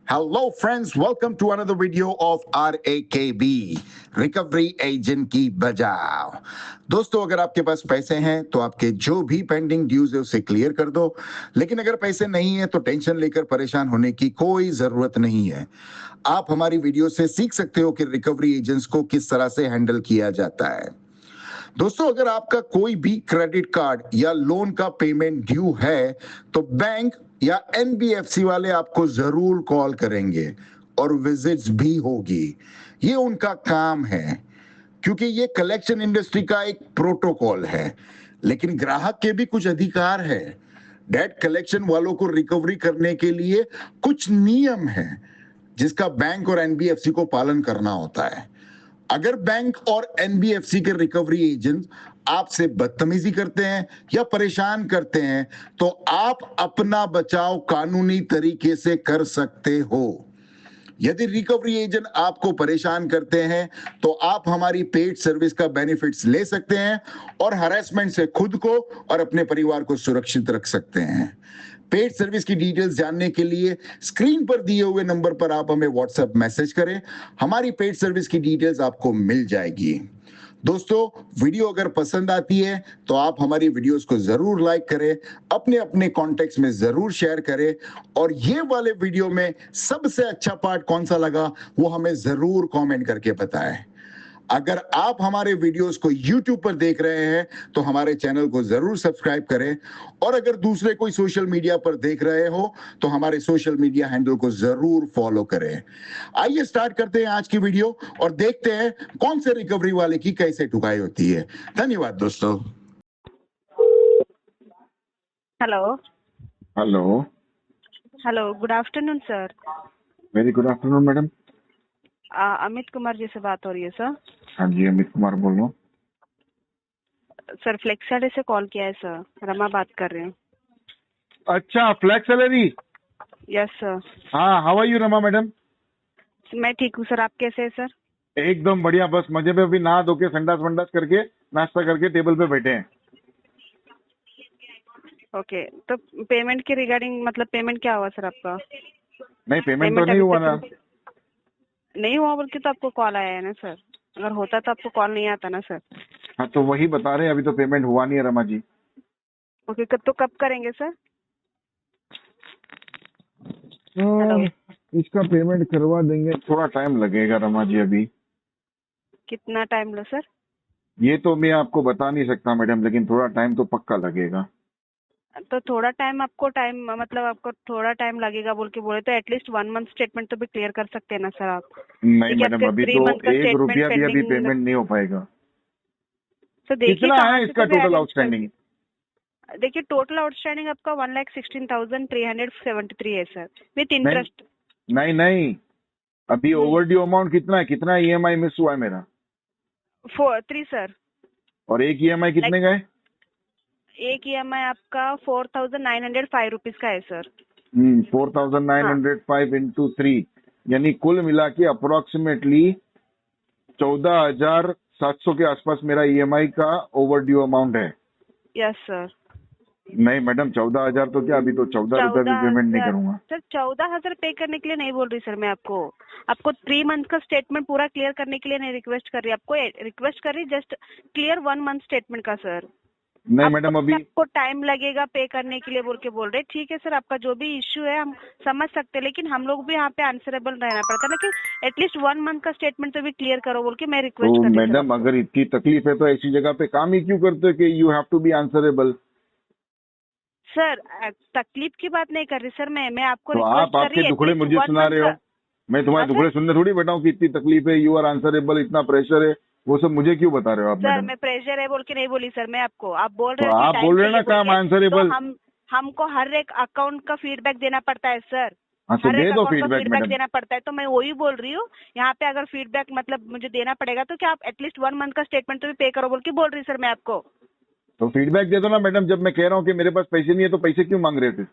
Hello, friends. Welcome to another video of RAKB recovery agent की बजाओ। दोस्तों, अगर आपके पास पैसे हैं तो आपके जो भी पेंडिंग ड्यूज है उसे क्लियर कर दो, लेकिन अगर पैसे नहीं है तो टेंशन लेकर परेशान होने की कोई जरूरत नहीं है। आप हमारी वीडियो से सीख सकते हो कि रिकवरी एजेंट्स को किस तरह से हैंडल किया जाता है। दोस्तों, अगर आपका कोई भी क्रेडिट कार्ड या लोन का पेमेंट ड्यू है तो बैंक या एनबीएफसी वाले आपको जरूर कॉल करेंगे और विजिट्स भी होगी। ये उनका काम है, क्योंकि ये कलेक्शन इंडस्ट्री का एक प्रोटोकॉल है। लेकिन ग्राहक के भी कुछ अधिकार है। डेट कलेक्शन वालों को रिकवरी करने के लिए कुछ नियम है जिसका बैंक और एनबीएफसी को पालन करना होता है। अगर बैंक और एनबीएफसी के रिकवरी एजेंट आपसे बदतमीजी करते हैं या परेशान करते हैं तो आप अपना बचाव कानूनी तरीके से कर सकते हो। यदि रिकवरी एजेंट आपको परेशान करते हैं तो आप हमारी पेड सर्विस का बेनिफिट्स ले सकते हैं और हरासमेंट से खुद को और अपने परिवार को सुरक्षित रख सकते हैं। पेड सर्विस की डिटेल्स जानने के लिए स्क्रीन पर दिए हुए नंबर पर आप हमें व्हाट्सएप मैसेज करें। हमारी पेड सर्विस की डिटेल्स आपको मिल जाएगी। दोस्तों, वीडियो अगर पसंद आती है तो आप हमारी वीडियोस को जरूर लाइक करें, अपने अपने कॉन्टेक्ट्स में जरूर शेयर करें, और ये वाले वीडियो में सबसे अच्छा पार्ट कौन सा लगा वो हमें जरूर कमेंट करके बताएं। अगर आप हमारे वीडियोस को YouTube पर देख रहे हैं तो हमारे चैनल को जरूर सब्सक्राइब करें, और अगर दूसरे कोई सोशल मीडिया पर देख रहे हो तो हमारे सोशल मीडिया हैंडल को जरूर फॉलो करें। आइए स्टार्ट करते हैं आज की वीडियो और देखते हैं कौन से रिकवरी वाले की कैसे ठुकाई होती है। धन्यवाद दोस्तों। Hello hello, hello, good afternoon sir. Very good afternoon madam. Amit Kumar ji से बात हो रही है सर। हाँ जी, अमित कुमार बोल रहा हूँ। सर फ्लेक्साडे से कॉल किया है सर, रमा बात कर रहे हैं। अच्छा, फ्लैक्स सैलरी। Yes sir. हाँ, how are you Rama madam? मैं ठीक हूँ सर, आप कैसे हैं सर? एकदम बढ़िया, बस मजे में अभी नहा धो के संडास वंडास करके नाश्ता करके टेबल पे बैठे हैं। ओके, तो पेमेंट के रिगार्डिंग मतलब पेमेंट क्या हुआ सर आपका? नहीं, पेमेंट तो पेमेंट नहीं अभी हुआ तक ना। नहीं हुआ बोल के तो आपको कॉल आया है ना सर। अगर होता तो आपको कॉल नहीं आता ना सर। हाँ, तो वही बता रहे हैं, अभी तो पेमेंट हुआ नहीं है रमा जी। ओके, तो कब करेंगे सर? हेलो, इसका पेमेंट करवा देंगे, थोड़ा टाइम लगेगा रमा जी अभी। कितना टाइम लो सर? ये तो मैं आपको बता नहीं सकता मैडम, लेकिन थोड़ा टाइम तो पक्का लगेगा। तो थोड़ा टाइम आपको टाइम मतलब आपको थोड़ा टाइम लगेगा बोल के बोले तो एटलीस्ट 1 मंथ स्टेटमेंट तो भी क्लियर कर सकते हैं ना सर आप। नहीं देखिए मैडम, आपके अभी 3 तो मंथ का 1 स्टेटमेंट रुपया भी अभी पेंडिंग। पेमेंट नहीं हो पाएगा। तो देखिए कितना कहाँ है से इसका तो भी टोटल arrange आउटस्टैंडिंग? देखिए टोटल आउटस्टैंडिंग आपका 1,16,373 है सर, विथ नहीं इंटरेस्ट। नहीं नहीं, अभी ओवर ड्यू अमाउंट कितना है? कितना ईएमआई मिस हुआ है मेरा? 3 सर। और एक ईएमआई कितने का है? एक EMI आपका 4,905 रुपीज का है सर। 4,905 इंटू 3, यानी कुल मिला के अप्रोक्सीमेटली 14,700 के आसपास मेरा ईएमआई का ओवर ड्यू अमाउंट है। Yes sir. नहीं मैडम, 14,000 तो क्या, अभी तो 14 रुपया भी पेमेंट नहीं करूंगा। सर 14,000 पे करने के लिए नहीं बोल रही सर मैं आपको। आपको 3 मंथ का स्टेटमेंट पूरा क्लियर करने के लिए नहीं रिक्वेस्ट कर रही, आपको रिक्वेस्ट कर रही जस्ट क्लियर 1 मंथ स्टेटमेंट का सर। नहीं मैडम, अभी आपको टाइम लगेगा पे करने के लिए बोल के बोल रहे। ठीक है सर, आपका जो भी इश्यू है हम समझ सकते हैं, लेकिन हम लोग भी यहाँ पे आंसरेबल रहना पड़ता है। लेकिन एटलीस्ट 1 मंथ का स्टेटमेंट तो भी क्लियर करो बोल के मैं रिक्वेस्ट तो कर रही हूँ मैडम, अगर इतनी तकलीफ है तो ऐसी जगह पे काम ही क्यों करते हो कि you have to be answerable? Sir. तकलीफ की बात नहीं कर रही सर, मैं आपको तो रिक्वेस्ट आप कर आपके रही दुखड़े मुझे सुना रहे हो, मैं तुम्हारे दुखड़े सुनने थोड़ी बैठा हूँ कि इतनी तकलीफ है, यू आर आंसरेबल, इतना प्रेशर है, वो सब मुझे क्यों बता रहे हो आप सर मैडम? मैं प्रेशर है बोल के नहीं बोली सर मैं आपको। आप बोल तो रहे हो कि आप टाइम बोल रहे हैं ना चाहिए काम बोल के, आंसरेबल। तो हमको हर एक अकाउंट का फीडबैक देना पड़ता है सर। हाँ, तो हर दे एक दो अकाउंट का फीडबैक फीडबैक मैडम। देना पड़ता है, तो मैं वही बोल रही हूँ। यहाँ पे अगर फीडबैक मतलब मुझे देना पड़ेगा तो क्या आप एटलीस्ट 1 मंथ का स्टेटमेंट तो भी पे करो बोल के बोल रही सर मैं आपको। तो फीडबैक दे दो ना मैडम, जब मैं कह रहा हूँ कि मेरे पास पैसे नहीं है तो पैसे क्यों मांग रहे थे?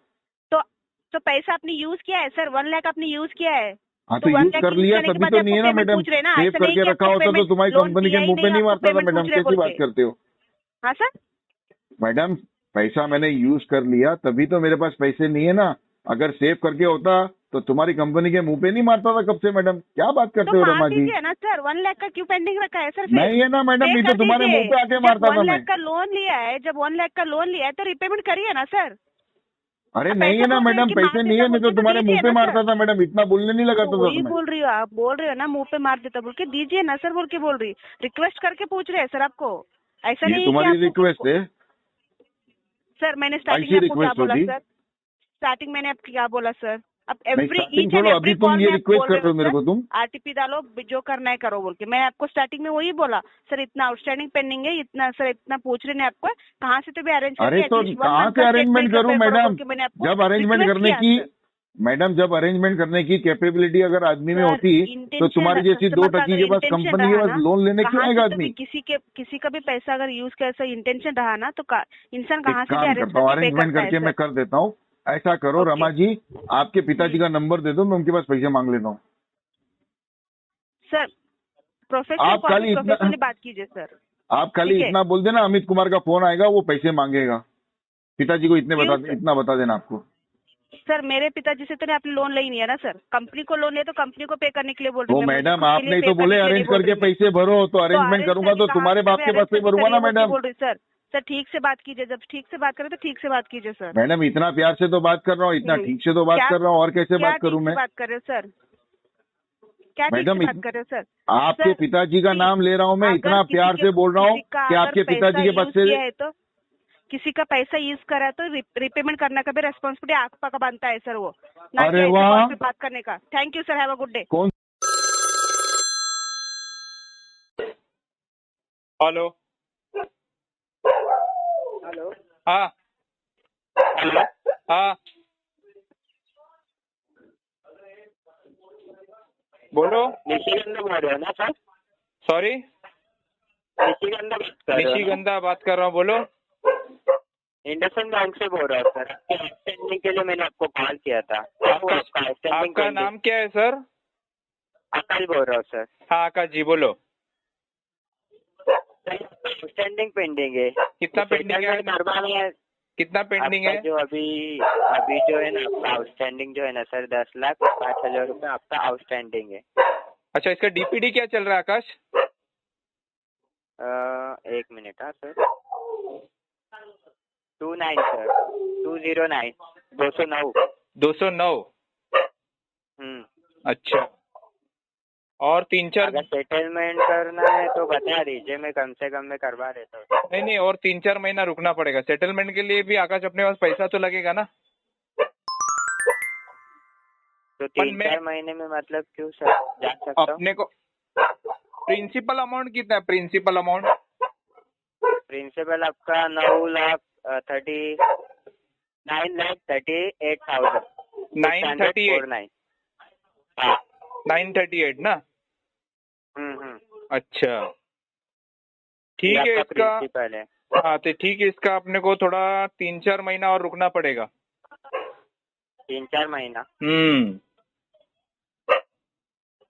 तो पैसा आपने यूज किया है सर, 1 लाख आपने यूज किया है। हाँ, तो 1 यूज लाख कर यूज लिया करने के तभी बाद तो आपको नहीं है ना पेमेंट मैडम। पूछ रहे ना, सेव ऐसा नहीं करके कि रखा आपने होता तो पेमेंट तुम्हारी लोन कंपनी किया के ही मुंह पे नहीं नहीं आपको मारता था पेमेंट मैडम। पूछ रहे कैसी बोल बात के। करते हो हाँ सर। मैडम? पैसा मैंने यूज कर लिया तभी तो मेरे पास पैसे नहीं है ना। अगर सेव करके होता तो तुम्हारी कंपनी के मुंह पे नहीं मारता था कब से मैडम? क्या बात करते तो हो मार रमा जी? दीजिए ना सर, 1 लाख का क्यों पेंडिंग रखा है सर? फिर नहीं है ना मैडम, पे नहीं कर तो तुम्हारे दीजिए। मुंह पे आके जब मारता 1 था मैं। लाख का लोन लिया है, जब 1 लाख का लोन लिया है तो रिपेमेंट करिए ना सर। अरे आप नहीं ऐसा है ना बोल रहे हो मैडम, कि पैसे मार नहीं देता है, नहीं बोल तो के, तो तुम्हारे मुंह दीजिए पे ना मारता सर। था मैडम, इतना बोलने नहीं तो लगाता था वही तुम्हें। बोल रही हो, आप बोल रहे हो ना मुंह पे मार देता बोल के, दीजिए ना सर बोल के बोल रही। रिक्वेस्ट करके पूछ रहे हैं सर आपको, ऐसा ये नहीं है कि तुम्हारी आपको रिक्वेस्ट है? सर मैंने स्टार्टिंग ऐसी में आपको क्या रिक्वेस्ट बोला होती? सर? स्टार्टिंग मैंने आपको क्या बोला सर? अब नहीं एवरी स्टार्टिंग ईच एंड छोड़ो, एवरी अभी तुम कॉल ये में आप रिक्वेस्ट बोल रहे करते हो हो मेरे सर को तुम। आरटीपी डालो, जो करना है करो बोल के। मैं आपको स्टार्टिंग में वही बोला सर, इतना आउटस्टैंडिंग पेंडिंग है, इतना सर इतना पूछ रहे हैं आपको, कहाँ से तो भी अरेंज अरे करके तो एटलीस्ट 1 कहाँ मंथ से का अरेंजमेंट स्टेटमेंट करूं प्रिपेयर करो बोल मैडम? के मैंने आपको जब अरेंजमेंट रिक्वेस्ट करने किया की सर। मैडम, जब अरेंजमेंट करने की कैपेबिलिटी अगर आदमी में सर होती तो इंटेंशन, तुम्हारी जैसी दो कस्टमर का टकी अगर के पास, इंटेंशन कंपनी के रहा पास ना, लोन लेने क्यों कहाँ से आएगा तो भी आदमी? किसी का भी पैसा अगर यूज का ऐसा इंटेंशन रहा ना, तो इंसान एक कहाँ से भी काम अरेंज करता हूँ, करके पे अरेंजमेंट करता है करके मैं सर। कर देता हूँ। ऐसा करो ओके। रमा जी, आपके पिताजी का नंबर दे दो, मैं उनके पास पैसे मांग लेता हूँ। सर प्रोफेशनल आप कॉल पे खाली इतना प्रोफेशनली बात कीजिए सर। आप खाली ठीक है इतना बोल देना, अमित कुमार का फोन आएगा, वो पैसे मांगेगा। पिताजी को क्यों सर? इतना बता देना आपको। सर मेरे पिताजी से तो नहीं आपने लोन ले ही नहीं है ना सर, कंपनी को लोन लिया तो कंपनी को पे करने के लिए बोल रही वो हूँ मैं, मुझे मैडम खुद के लिए आपने ही पे तो करने बोले के लिए नहीं अरेंज बोल करके रही मैं। पैसे भरो, तो तो अरेंजमेंट अरेंज करूंगा करके तो कहाँ तुम्हारे से बाप भी के अरेंज पास से करके भरूंगा ना करिए बोल के मैडम। बोल रही सर। सर ठीक से बात कीजिए, जब ठीक से बात करें तो ठीक से बात कीजिए सर। मैडम इतना प्यार से तो बात कर रहा हूँ, इतना ठीक से तो बात क्या कर रहा हूँ, और कैसे क्या बात करूं ठीक से मैं? बात कर रहे हो सर? क्या ठीक मैडम से बात कर रहे हो सर? आपके सर पिताजी का नाम ले रहा हूँ मैं, अगर इतना प्यार से बोल रहा हूँ किसी का कि अगर आपके पैसा पिताजी के पास यूज से। किया है तो, किसी का पैसा यूज करा है तो रिपेमेंट करने का भी रेस्पॉन्सिबिलिटी आपका का बनता है सर, वो ना कि अरे ऐसे वाह! कॉल पे बात करने का। Thank you sir, have a good day. कौन? हेलो। हेलो। हाँ हेलो। हाँ, बोलो। निशिगंधा बोल रहे हो ना सर? सॉरी, निशिगंधा बात कर रहे हो ना? निशिगंधा बात कर रहा हूँ, बोलो। इंडसइंड बैंक से बोल रहा हूँ सर, आपके आउटस्टैंडिंग के लिए मैंने आपको कॉल किया था। क्या हुआ आपका आउटस्टैंडिंग? आपका नाम क्या है सर? आकाश बोल रहा हूँ सर। हाँ आकाश जी बोलो। आउटस्टैंडिंग पेंडिंग है। कितना पेंडिंग है? करवाना है कितना पेंडिंग आपका है? जो अभी जो है ना आपका आउटस्टैंडिंग जो है ना सर, 10,05,000 रुपये आपका आउटस्टैंडिंग है। अच्छा, इसका डीपीडी क्या चल रहा है आकाश? एक मिनट। हाँ सर, 29 सर, 209 209। 209। अच्छा, और 3-4 अगर सेटलमेंट करना है तो बता दीजिए, मैं कम से कम में करवा देता हूँ। नहीं नहीं, और 3-4 महीना रुकना पड़ेगा। सेटलमेंट के लिए भी आकाश अपने पास पैसा तो लगेगा ना। तो पर 3-4 महीने में मतलब क्यों सर, जान सकता हूँ? अपने को प्रिंसिपल अमाउंट कितना है? प्रिंसिपल अमाउंट प्रिंसिपल आपका 9,38,000 938 हाँ। 938 ना? अच्छा ठीक है, आपका इसका प्रिंसिपल है। हाँ तो ठीक है, इसका अपने को थोड़ा 3-4 महीना और रुकना पड़ेगा। 3-4 महीना?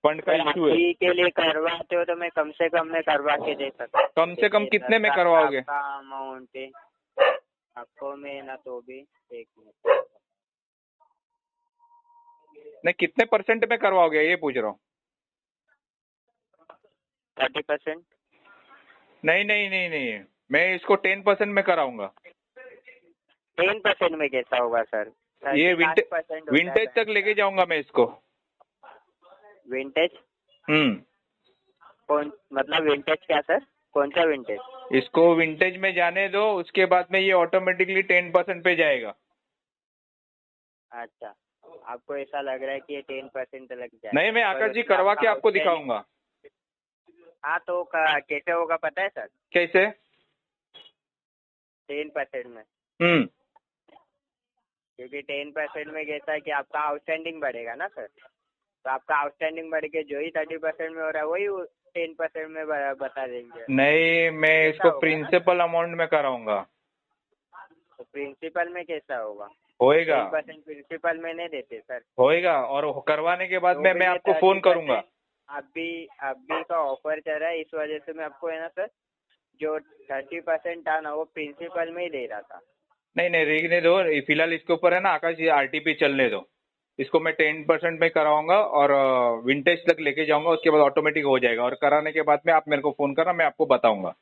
फंड का इशू है। अभी के लिए करवाते हो तो मैं कम से कम में करवा के दे सकता हूँ। कम से कम कितने में करवाओगे? आपका अमाउंट है आपको में ना, तो भी एक मिनट। नहीं, कितने परसेंट में करवाओगे ये पूछ रहा हूँ। 30%? नहीं नहीं नहीं नहीं, मैं इसको 10% में कराऊंगा। 10% में कैसा होगा सर? ये 30% विंटेज तक लेके जाऊंगा मैं इसको। विंटेज? हम्म। मतलब विंटेज क्या सर? कौन सा विंटेज? इसको विंटेज में जाने दो, उसके बाद में ये ऑटोमेटिकली 10% पे जाएगा। अच्छा, आपको ऐसा लग रहा है कि ये 10% लग जाए? नहीं, मैं आकाश जी करवा के आपको दिखाऊंगा। हाँ तो कैसे होगा पता है सर? कैसे? 10% में। क्योंकि 10% में कैसा है कि आपका आउटस्टैंडिंग बढ़ेगा ना सर, तो आपका आउटस्टैंडिंग बढ़ के जो ही 30% में हो रहा है वही 10% में बता देंगे। नहीं, मैं इसको प्रिंसिपल अमाउंट में कराऊंगा। तो प्रिंसिपल में कैसा होगा? होएगा। 10% प्रिंसिपल में नहीं देते सर। होएगा, और करवाने के बाद तो में मैं आपको फोन करूंगा। अभी का ऑफर चल रहा है, इस वजह से मैं आपको है ना सर, जो 30% था ना वो प्रिंसिपल में ही दे रहा था। नहीं नहीं, रहने दो फिलहाल, इसके ऊपर है ना आकाश, ये आरटीपी चलने दो। इसको मैं 10% में कराऊंगा और विंटेज तक लेके जाऊंगा, उसके बाद ऑटोमेटिक हो जाएगा। और कराने के बाद में आप मेरे को फोन करना, मैं आपको बताऊंगा।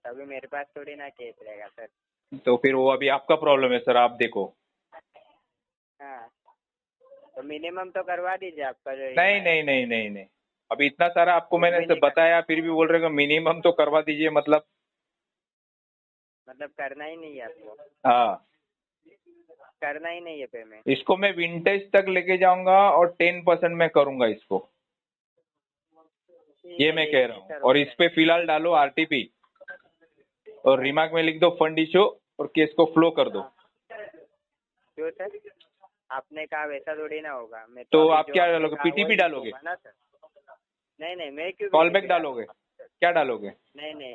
अभी मेरे पास थोड़ी ना केस रहेगा सर। तो फिर वो अभी आपका प्रॉब्लम है सर, आप देखो। हाँ, तो मिनिमम तो करवा दीजिए आपका जो नहीं नहीं नहीं नहीं नहीं, अभी इतना सारा आपको मैंने नहीं बताया, फिर भी बोल रहे हो मिनिमम तो करवा दीजिए, मतलब करना ही नहीं है आपको, हाँ। करना ही नहीं है पेमेंट। इसको मैं विंटेज तक लेके जाऊंगा और 10% में करूंगा इसको, ये मैं कह रहा हूँ। और इस पे फिलहाल डालो आरटीपी और रिमार्क में लिख दो फंड इशू और केस को फ्लो कर दो। क्यों सर, आपने कहा वैसा थोड़ी ना होगा। मैं तो अभी आप जो क्या आपने डालोगे, कहा पीटीपी वही डालोगे? होगा ना सर। नहीं मैं क्यों कॉल PTP बैक डालोगे? क्या डालोगे? नहीं,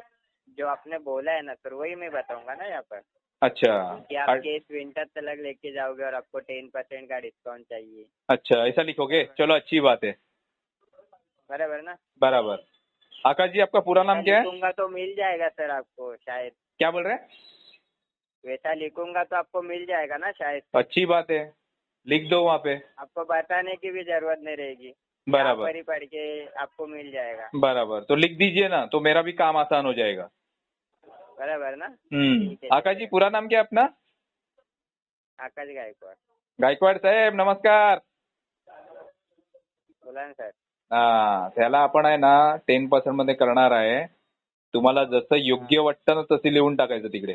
जो आपने बोला है ना सर वही मैं बताऊंगा ना यहाँ पर, अच्छा कि आप केस विंटर तक लेके जाओगे और आपको 10% का डिस्काउंट चाहिए। अच्छा, ऐसा लिखोगे? चलो अच्छी बात है, बराबर ना? बराबर। आकाश जी, आपका पूरा नाम क्या है? लिखूंगा तो मिल जाएगा सर आपको शायद। क्या बोल रहे हैं? वैसा लिखूंगा तो आपको मिल जाएगा ना शायद। अच्छी बात है, लिख दो वहाँ पे। आपको बताने की भी जरूरत नहीं रहेगी, बराबर। यहाँ पर ही पढ़ के आपको मिल जाएगा। बराबर, तो लिख दीजिए ना, तो मेरा भी काम आसान हो जाएगा। बराबर ना? ठीक है। आकाश जी, पूरा नाम क्या है अपना? आकाश गायकवाड। गायकवाड साहेब नमस्कार। बोला ना सर। हा, त्याला आपण आहे ना 10% मध्ये करणार आहे. तुम्हाला जसं योग्य वाटतं ना तसे लिहून टाकायचं तिकडे.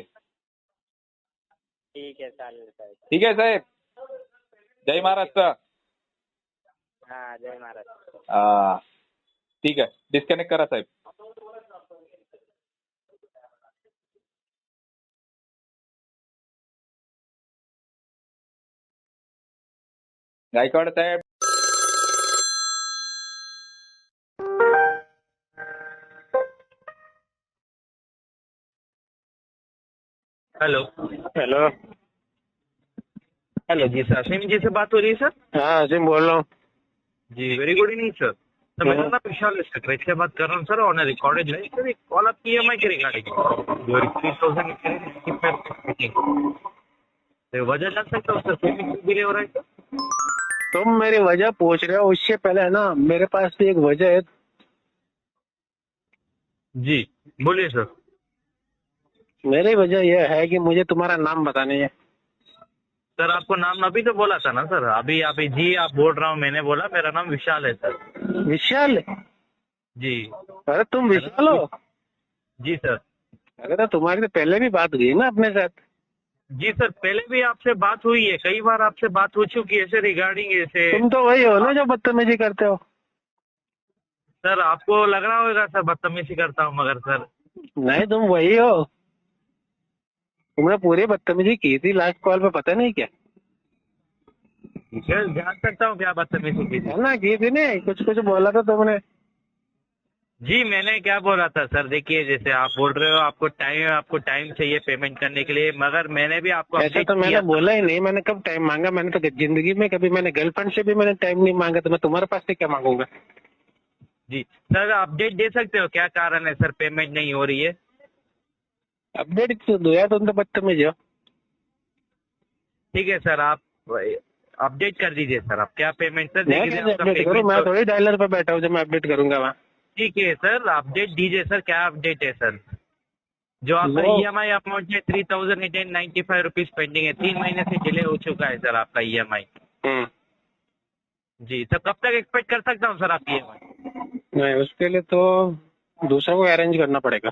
ठीक है, चालेल साहेब। ठीक आहे साहेब, जय महाराष्ट्र. हाँ, जय महाराज। हा, ठीक आहे, डिस्कनेक्ट करा साहेब. गायकवाड साहेब. Hello hello. हेलो जी सर, असीम जी से बात हो रही है सर? हाँ असीम बोल रहा हूँ। जी, वेरी गुड इवनिंग सर। तो मेरा नाम विशाल सेक्रेटरी से बात कर रहा हूँ सर, ऑन रिकॉर्डेड है सर। एक कॉल आपकी EMI के रिगार्डिंग जो 3000 तो वजह जान सकता हूँ सर, पेमेंट डिले हो रहा है सर? तुम मेरी वजह पूछ रहे हो, उससे पहले है ना मेरे पास भी एक वजह है। जी बोलिए सर। मेरी वजह यह है कि मुझे तुम्हारा नाम बतानी है। सर आपको नाम अभी तो बोला था ना सर, अभी जी आप बोल रहा हूँ, मैंने बोला मेरा नाम विशाल है सर। विशाल? जी। अरे तुम विशाल हो? जी सर। अरे तो तुम्हारी तो पहले भी बात हुई ना अपने साथ। जी सर, पहले भी आपसे बात हुई है, कई बार आपसे बात हो चुकी है ऐसे रिगार्डिंग ऐसे। तुम तो वही हो ना जो बदतमीजी करते हो। सर आपको लग रहा होगा सर बदतमीजी करता हूँ, मगर सर नहीं तुम वही हो। तुमने पूरी बदतमीजी की थी लास्ट कॉल पे, पता नहीं क्या सर जान सकता हूँ क्या बदतमीजी की थी? है ना, की थी नहीं, कुछ कुछ बोला था तुमने। जी मैंने क्या बोला था सर, देखिए जैसे आप बोल रहे हो आपको टाइम चाहिए पेमेंट करने के लिए, मगर मैंने भी आपको ऐसा अपडेट तो मैंने किया बोला ही नहीं। मैंने कब टाइम मांगा? मैंने तो जिंदगी में कभी, मैंने गर्लफ्रेंड से भी मैंने टाइम नहीं मांगा, तो मैं तुम्हारे पास से क्या मांगूंगा? जी सर, अपडेट दे सकते हो क्या कारण है सर पेमेंट नहीं हो रही है? अपडेट तो दो यार, तुम तो बदतमीज हो। ठीक है सर, आप अपडेट कर दीजिए सर, आप क्या पेमेंट सर मैं देखिए कैसे आपका अपडेट करूँ? पेमेंट मैं थोड़ी डायलर पे बैठा हूँ जो मैं अपडेट करूंगा वहाँ। ठीक है सर, अपडेट दीजिए सर, क्या अपडेट है सर? जो आपका वो- EMI अमाउंट है 3895 रुपीज पेंडिंग है, 3 महीने से डिले हो चुका है सर आपका EMI। जी सर, कब तक एक्सपेक्ट कर सकता हूँ सर आप EMI? नहीं, उसके लिए तो दूसरा को अरेंज करना पड़ेगा।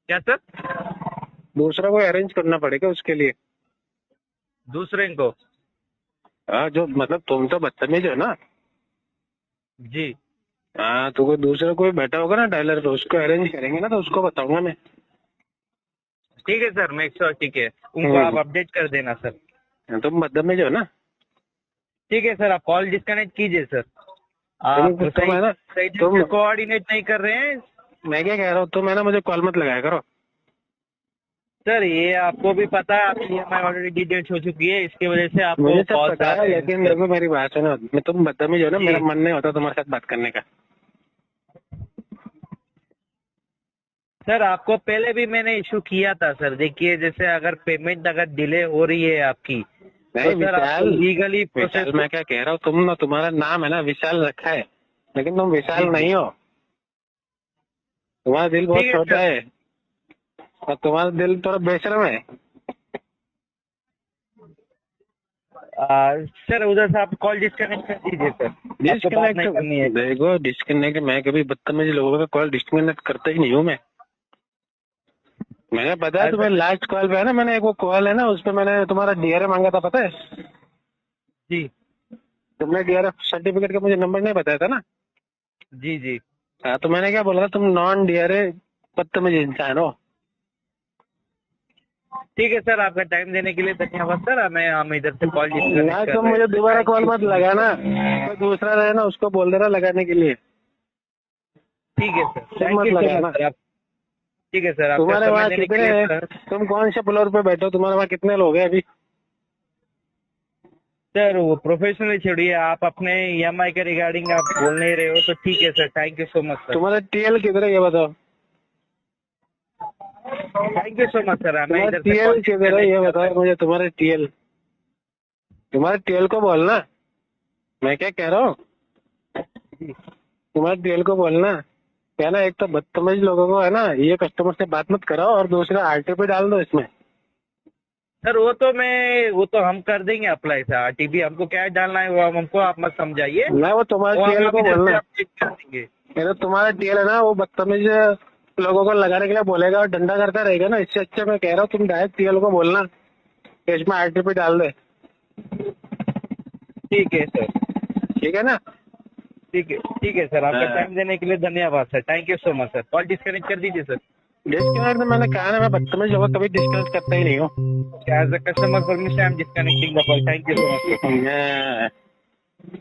क्या सर? दूसरा को अरेंज करना पड़ेगा उसके लिए। दूसरे को? हाँ, जो मतलब तुम तो बदतमीज हो ना। जी हाँ, तो कोई दूसरा कोई बैठा होगा ना डायलर पे, उसको अरेंज करेंगे ना, तो उसको बताऊंगा मैं। ठीक है सर, मेक श्योर, ठीक है, उनको आप अपडेट कर देना सर। तुम बदतमीज हो ना। ठीक है सर, आप कॉल डिस्कनेक्ट कीजिए सर। आप तुम है ना, सही तुम, से कोऑर्डिनेट नहीं कर रहे हैं मैं क्या कह रहा हूँ, तुम है ना मुझे कॉल मत लगाया करो। सर। ये आपको भी पता है आपकी EMI ऑलरेडी डिटेल्स हो चुकी है, इसकी वजह से आपको मुझे सब कॉल पता है, लेकिन देखो मेरी बात है ना, मैं तुम बदतमीज हो ना, जी। मेरा मन नहीं होता तुम्हारे साथ बात करने का। सर आपको पहले भी मैंने इशू किया था सर, देखिए जैसे अगर पेमेंट अगर डिले हो रही है आपकी, नहीं तो सर आपको विशाल, लीगली विशाल प्रोसेस मैं क्या कह रहा हूँ, तुम ना, तुम्हारा नाम है ना विशाल रखा है, लेकिन तुम विशाल जी, नहीं हो। तुम्हारा दिल बहुत ठीक है, छोटा सर। है और तुम्हारा दिल थोड़ा बेशर्म है। सर उधर से आप कॉल डिस्कनेक्ट कर दीजिए सर, आपको बात नहीं करनी है। देखो डिस्कनेक्ट, मैं कभी बदतमीज लोगों का कॉल डिस्कनेक्ट करता ही नहीं हूँ मैं। मैंने बताया तुम्हें लास्ट कॉल पे है ना, मैंने एक वो कॉल है ना उस पे मैंने तुम्हारा डीआरए मांगा था, पता है? जी तुमने डीआरएफ सर्टिफिकेट का मुझे नंबर नहीं बताया था ना? जी जी हाँ, तो मैंने क्या बोला था, तुम नॉन डीआरए बदतमीज इंसान हो। ठीक है सर, आपका टाइम देने के लिए धन्यवाद सर। हम इधर से कॉल ना डिस्कनेक्ट कर तुम रहे मुझे हैं। दोबारा कॉल मत लगाना, कोई दूसरा रहे ना उसको बोल देना लगाने के लिए। ठीक है सर, तुम थैंक मत यू सो लगाना। Much sir. ठीक है सर, आपका तुम्हारे समय वहाँ देने के कितने, लिए सर। तुम कौन से फ्लोर पे बैठे हो, तुम्हारे वहाँ कितने लोग हैं अभी? सर वो प्रोफेशनल छोड़िए, आप अपने ईएमआई के रिगार्डिंग आप बोल नहीं रहे हो तो ठीक है sir, thank you so much sir. तुम्हारा टीएल किधर है ये बताओ? Thank you so much sir. मैं तुम्हारा इधर से टीएल कॉल किधर है ये बताओ मुझे, तुम्हारे टीएल, तुम्हारे टीएल को बोलना। मैं क्या कह रहा हूँ, तुम्हारे टीएल को बोलना क्या ना, एक तो बदतमीज लोगों को है ना ये कस्टमर से बात मत कराओ, और दूसरा आरटीपी डाल दो इसमें। सर वो तो हम कर देंगे अप्लाई सर। आरटीपी हमको क्या डालना है वो हमको आप मत समझाइए, मैं वो तुम्हारे वो टीएल हम को इधर से बोलना, अपडेट कर देंगे। ये तो तुम्हारा टीएल है ना वो बदतमीज लोगों को लगाने के लिए बोलेगा और डंडा करता रहेगा ना, इससे अच्छा मैं कह रहा हूँ तुम डायरेक्ट टीएल को बोलना कि इसमें आरटीपी डाल दे। ठीक है सर, ठीक है ना? ठीक है सर, आपका हाँ। टाइम देने के लिए धन्यवाद sir. Thank you so much sir. Call disconnect कर दीजिए सर। डिस्कनेक्ट तो मैंने कहा ना, मैं बदतमीज लोगों को कभी डिस्कनेक्ट करता ही नहीं हूँ। As a customer permission I am disconnecting the call. Thank you so much. हाँ।